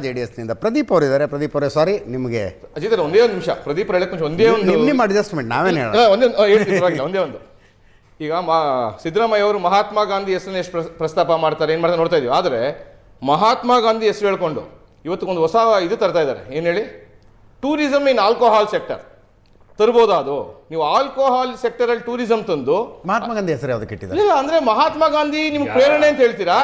JDSನಿಂದ ಪ್ರದೀಪ್ ಅವರು ಇದ್ದಾರೆ. ಪ್ರದೀಪ್ ಅವರೇ, ಸಾರಿ ನಿಮಗೆ ಅಜಿತ್ ಒಂದೇ ಒಂದು ನಿಮಿಷ. ಪ್ರದೀಪ್ ಹೇಳಕ್ಕೆ ಮುಂಚೆ ಒಂದೇ ಒಂದು ನಿಮ್ಮ ಅಡ್ಜಸ್ಟ್ಮೆಂಟ್ ನಾವೇನು ಹೇಳೋಣ. ಒಂದೇ ಒಂದು ಈಗ ಸಿದ್ದರಾಮಯ್ಯ ಅವರು ಮಹಾತ್ಮ ಗಾಂಧಿ ಹೆಸರನ್ನ ಎಷ್ಟು ಪ್ರಸ್ತಾಪ ಮಾಡ್ತಾರೆ, ಏನು ಮಾಡ್ತಾರೆ ನೋಡ್ತಾ ಇದೀವಿ. ಆದರೆ ಮಹಾತ್ಮ ಗಾಂಧಿ ಹೆಸರು ಹೇಳ್ಕೊಂಡು ಇವತ್ತೊಂದು ಹೊಸ ಇದು ತರ್ತಾ ಇದ್ದಾರೆ. ಏನು ಹೇಳಿ, ಟೂರಿಸಮ್ ಇನ್ ಆಲ್ಕೋಹಾಲ್ ಸೆಕ್ಟರ್ ತರ್ಬೋದಾ? ಅದು ನೀವು ಆಲ್ಕೋಹಾಲ್ ಸೆಕ್ಟರ್ ಅಲ್ಲಿ ಟೂರಿಸಂ ತಂದು ಮಹಾತ್ಮ ಗಾಂಧಿ ಹೆಸರು ಯಾವ್ದು ಕೆಟ್ಟಿದ್ದಾರೆ? ಇಲ್ಲ ಅಂದ್ರೆ ಮಹಾತ್ಮ ಗಾಂಧಿ ನಿಮ್ಗೆ ಪ್ರೇರಣೆ ಅಂತ ಹೇಳ್ತೀರಾ?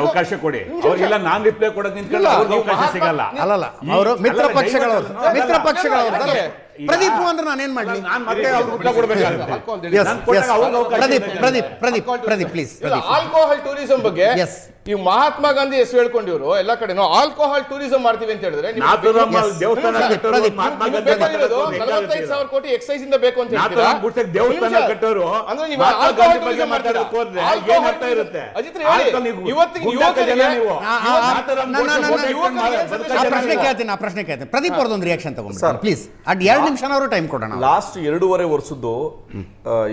ಅವಕಾಶ ಕೊಡಿ. ಅವ್ರಿಗೆಲ್ಲ ನಾನ್ ರಿಪ್ಲೈ ಕೊಡೋದು ನಿಂತ್ಕೊಂಡು ಅವ್ರಿಗೆ ಅವಕಾಶ ಸಿಗಲ್ಲ. ಅಲ್ಲ ಅವರು ಮಿತ್ರ ಪಕ್ಷಗಳವರು. ಪ್ರದೀಪ್ ಅಂದ್ರೆ ನಾನೇನ್ ಮಾಡ್ಲಿ? ಪ್ರದೀಪ್ ಪ್ಲೀಸ್. ಆಲ್ಕೋಹಾಲ್ ಟೂರಿಸಂ ಬಗ್ಗೆ ಈ ಮಹಾತ್ಮ ಗಾಂಧಿ ಹೆಸರು ಹೇಳ್ಕೊಂಡಿವ್ರು ಎಲ್ಲ ಕಡೆ ಆಲ್ಕೋಹಾಲ್ ಟೂರಿಸಂ ಮಾಡ್ತೀವಿ ಅಂತ ಹೇಳಿದ್ರೆ 45,000 ಕೋಟಿ ಎಕ್ಸೈಸ್ ಇಂದ ಬೇಕು ಅಂತ ಹೇಳ್ತೀರಾ? ದೇವಸ್ಥಾನ ಕಟ್ಟೋರು ಪ್ರಶ್ನೆ ಕೇಳ್ತೀನಿ. ಪ್ರದೀಪ್ ಅವ್ರದೊಂದು ರಿಯಾಕ್ಷನ್ ತಗೊಂಡು ಪ್ಲೀಸ್. ಅಟ್ 2 ನಿಮಿಷ ಟೈಮ್ ಕೊಡೋಣ. ಲಾಸ್ಟ್ 2.5 ವರ್ಷದ್ದು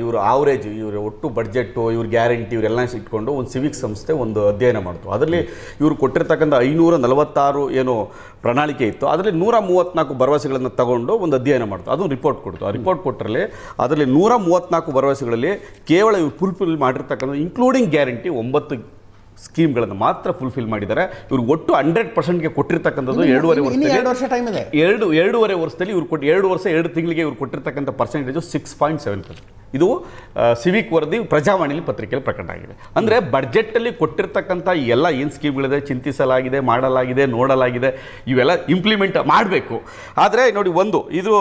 ಇವರು ಆವರೇಜ್, ಇವರು ಒಟ್ಟು ಬಡ್ಜೆಟ್, ಇವ್ರ ಗ್ಯಾರಂಟಿ ಇವರೆಲ್ಲ ಇಟ್ಕೊಂಡು ಒಂದು ಸಿವಿಕ್ ಸಂಸ್ಥೆ ಒಂದು ಅಧ್ಯಯನ ಮಾಡ್ತು. ಅದರಲ್ಲಿ ಇವರು ಕೊಟ್ಟಿರ್ತಕ್ಕಂಥ 546 ಏನು ಪ್ರಣಾಳಿಕೆ ಇತ್ತು, ಅದರಲ್ಲಿ 134 ಭರವಸೆಗಳನ್ನು ತಗೊಂಡು ಒಂದು ಅಧ್ಯಯನ ಮಾಡ್ತು. ಅದು ರಿಪೋರ್ಟ್ ಕೊಡ್ತು. ಆ ರಿಪೋರ್ಟ್ ಕೊಟ್ಟರಲ್ಲಿ ಅದರಲ್ಲಿ 134 ಭರವಸೆಗಳಲ್ಲಿ ಕೇವಲ ಇವರು ಫುಲ್ಫಿಲ್ ಮಾಡಿರ್ತಕ್ಕಂಥ ಇನ್ಕ್ಲೂಡಿಂಗ್ ಗ್ಯಾರಂಟಿ 9 ಸ್ಕೀಮ್ಗಳನ್ನು ಮಾತ್ರ ಫುಲ್ಫಿಲ್ ಮಾಡಿದ್ದಾರೆ. ಇವ್ರು ಒಟ್ಟು 100%ಗೆ ಕೊಟ್ಟಿರ್ತಕ್ಕಂಥದ್ದು 2.5 ವರ್ಷ ಟೈಮ್ ಇದೆ. 2.5 ವರ್ಷದಲ್ಲಿ ಇವ್ರು 2 ವರ್ಷ 2 ತಿಂಗಳಿಗೆ ಇವ್ರು ಕೊಟ್ಟಿರ್ತಕ್ಕಂಥ ಪರ್ಸೆಂಟೇಜು 6.7%. ಇದು ಸಿವಿಕ್ ವರದಿ ಪ್ರಜಾವಾಣಿಯಲ್ಲಿ ಪತ್ರಿಕೆಯಲ್ಲಿ ಪ್ರಕಟ ಆಗಿದೆ. ಅಂದರೆ ಬಡ್ಜೆಟ್ಟಲ್ಲಿ ಕೊಟ್ಟಿರ್ತಕ್ಕಂಥ ಎಲ್ಲ ಏನು ಸ್ಕೀಮ್ಗಳಿದೆ, ಚಿಂತಿಸಲಾಗಿದೆ, ಮಾಡಲಾಗಿದೆ, ನೋಡಲಾಗಿದೆ, ಇವೆಲ್ಲ ಇಂಪ್ಲಿಮೆಂಟ್ ಮಾಡಬೇಕು. ಆದರೆ ನೋಡಿ, ಇದು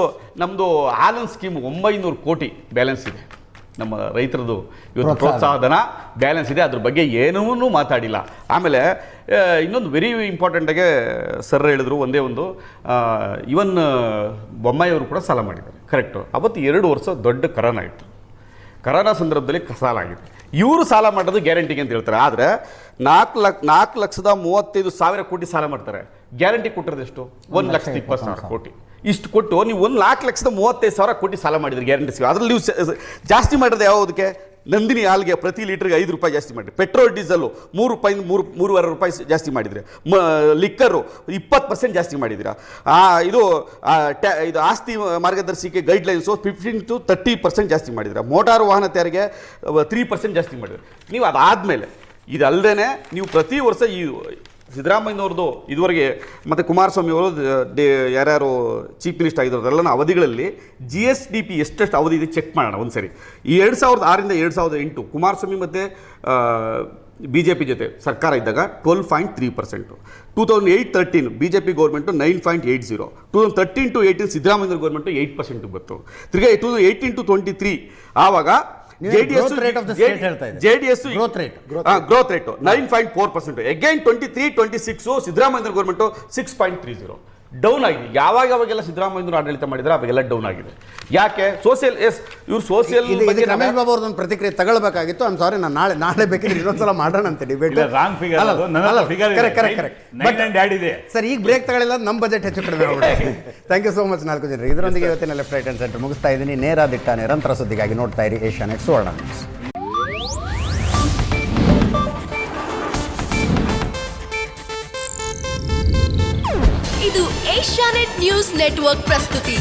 ನಮ್ಮದು ಆಲನ್ ಸ್ಕೀಮ್ 900 ಕೋಟಿ ಬ್ಯಾಲೆನ್ಸ್ ಇದೆ. ನಮ್ಮ ರೈತರದು ಇವತ್ತು ಪ್ರೋತ್ಸಾಹಧನ ಬ್ಯಾಲೆನ್ಸ್ ಇದೆ. ಅದ್ರ ಬಗ್ಗೆ ಏನೂ ಮಾತಾಡಿಲ್ಲ. ಆಮೇಲೆ ಇನ್ನೊಂದು ವೆರಿ ಇಂಪಾರ್ಟೆಂಟಾಗೆ ಸರ್ ಹೇಳಿದ್ರು, ಒಂದೇ ಒಂದು ಇವನ್ ಬೊಮ್ಮಾಯಿಯವರು ಕೂಡ ಸಾಲ ಮಾಡಿದ್ದಾರೆ. ಕರೆಕ್ಟು. ಅವತ್ತು 2 ವರ್ಷ ದೊಡ್ಡ ಕರೋನಾ ಇತ್ತು. ಕರೋನಾ ಸಂದರ್ಭದಲ್ಲಿ ಸಾಲ ಆಗಿದೆ. ಇವರು ಸಾಲ ಮಾಡೋದು ಗ್ಯಾರಂಟಿಗೆ ಅಂತ ಹೇಳ್ತಾರೆ. ಆದರೆ 4,35,000 ಕೋಟಿ ಸಾಲ ಮಾಡ್ತಾರೆ. ಗ್ಯಾರಂಟಿ ಕೊಟ್ಟಿರೋದು ಎಷ್ಟು? 1,20,000 ಕೋಟಿ. ಇಷ್ಟು ಕೊಟ್ಟು ನೀವು 4,35,000 ಕೋಟಿ ಸಾಲ ಮಾಡಿದ್ರಿ ಗ್ಯಾರಂಟಿ ಸಿಗ. ಅದರಲ್ಲಿ ನೀವು ಜಾಸ್ತಿ ಮಾಡಿರೋದು ಯಾವುದಕ್ಕೆ? ನಂದಿನಿ ಹಾಲ್ಗೆ ಪ್ರತಿ ಲೀಟ್ರಿಗೆ 5 ರೂಪಾಯಿ ಜಾಸ್ತಿ ಮಾಡಿರಿ. ಪೆಟ್ರೋಲ್ ಡೀಸೆಲ್ಲು 3 ರೂಪಾಯಿ 3.5 ರೂಪಾಯಿ ಜಾಸ್ತಿ ಮಾಡಿದರೆ. ಲಿಕ್ಕರು 20% ಜಾಸ್ತಿ ಮಾಡಿದ್ದೀರಾ. ಇದು ಆಸ್ತಿ ಮಾರ್ಗದರ್ಶಿಕೆ ಗೈಡ್ಲೈನ್ಸು 15 to 30% ಜಾಸ್ತಿ ಮಾಡಿದ್ದೀರಾ. ಮೋಟಾರು ವಾಹನ ತೆರಿಗೆ 3% ಜಾಸ್ತಿ ಮಾಡಿದ್ರು. ನೀವು ಅದಾದಮೇಲೆ ಇದಲ್ಲದೆ ನೀವು ಪ್ರತಿ ವರ್ಷ ಈ ಸಿದ್ದರಾಮಯ್ಯನವ್ರದ್ದು ಇದುವರೆಗೆ ಮತ್ತು ಕುಮಾರಸ್ವಾಮಿ ಅವರು ಯಾರ್ಯಾರು ಚೀಫ್ ಮಿನಿಸ್ಟರ್ ಆಗಿರೋರೆಲ್ಲ ಅವಧಿಗಳಲ್ಲಿ GSDP ಎಷ್ಟೆಷ್ಟು ಅವಧಿ ಇದೆ ಚೆಕ್ ಮಾಡೋಣ ಒಂದ್ಸರಿ. ಈ 2006 ಇಂದ 2008 ಕುಮಾರಸ್ವಾಮಿ ಮತ್ತು BJP ಜೊತೆ ಸರ್ಕಾರ ಇದ್ದಾಗ 12.3%. 2008-13 BJP government 9.80. 2013 to 18 Siddaramaiah government 8% ಬಂತು. ತಿರ್ಗಾ 2018-23 ಆವಾಗ JDS growth rate 9.4%. Again 23-26 Siddaramaiah government 6.30 down ಆಗಿದೆ. ಯಾವಾಗೆಲ್ಲ ಸಿದ್ದರಾಮಯ್ಯ ಆಡಳಿತ ಮಾಡಿದ್ರೆ ಅವಾಗೆಲ್ಲ ಡೌನ್ ಆಗಿದೆ. ಯಾಕೆ? ಸೋಷಿಯಲ್ ಇವ್ರು ಸೋಷಿಯಲ್ ರಮೇಶ್ ಬಾಬು ಅವ್ರದ್ದೊಂದು ಪ್ರತಿಕ್ರಿಯೆ ತಗೊಳ್ಬೇಕಾಗಿತ್ತು. ಐಮ್ ಸಾರಿ, ನಾನು ನಾಳೆ ಬೇಕಿದ್ರೆ ಇನ್ನೊಂದ್ಸಲ ಮಾಡೋಣ ಅಂತ ಡಿಬೇಟ್. ಸರ್, ಈಗ ಬ್ರೇಕ್ ತಗೊಳ್ಳಿಲ್ಲ, ನಮ್ಮ ಬಜೆಟ್ ಹೆಚ್ಚು ಕಡಿಮೆ ಆಗ್ಬಿಡುತ್ತೆ. ಥ್ಯಾಂಕ್ ಯು ಸೋ ಮಚ್ 4 ಜನರು. ಇದರೊಂದಿಗೆ ಇವತ್ತಿನ ಲೆಫ್ಟ್ ರೈಟ್ ಅಂಡ್ ಸೆಂಟರ್ ಮುಗಿಸ್ತಾ ಇದ್ದೀನಿ. ನೇರ ದಿಟ್ಟ ನಿರಂತರ ಸುದ್ದಿಗಾಗಿ ನೋಡ್ತಾ ಇರಿ ಏಷ್ಯಾನೆಟ್ ಸುವರ್ಣ ನ್ಯೂಸ್. ಇದು ಏಷ್ಯಾನೆಟ್ ನ್ಯೂಸ್ ನೆಟ್ವರ್ಕ್ ಪ್ರಸ್ತುತಿ.